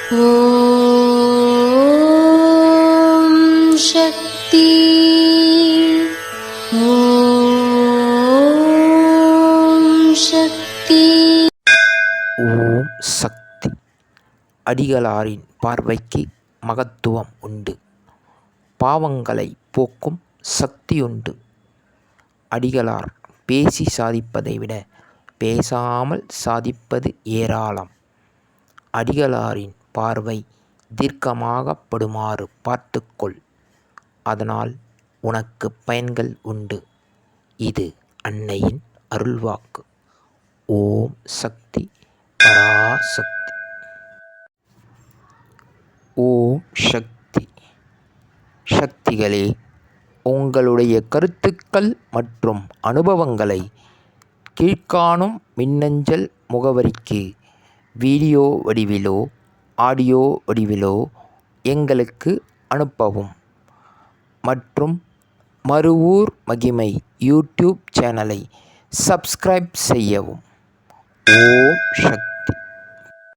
ஓம் சக்தி. ஓம் சக்தி. ஓம் சக்தி. அடிகளாரின் பார்வைக்கு மகத்துவம் உண்டு. பாவங்களை போக்கும் சக்தியுண்டு. அடிகளார் பேசி சாதிப்பதை விட பேசாமல் சாதிப்பது ஏராளம். அடிகளாரின் பார்வை தீர்க்கமாகப்படுமாறு பார்த்துக்கொள். அதனால் உனக்கு பயன்கள் உண்டு. இது அன்னையின் அருள்வாக்கு. ஓம் சக்தி பராசக்தி. ஓம் சக்தி. சக்திகளே, உங்களுடைய கருத்துக்கள் மற்றும் அனுபவங்களை கீழ்க்காணும் மின்னஞ்சல் முகவரிக்கு வீடியோ வடிவிலோ ஆடியோ வடிவிலோ எங்களுக்கு அனுப்பவும். மற்றும் மறுவூர் மகிமை யூடியூப் சேனலை சப்ஸ்கிரைப் செய்யவும். ஓம் சக்தி.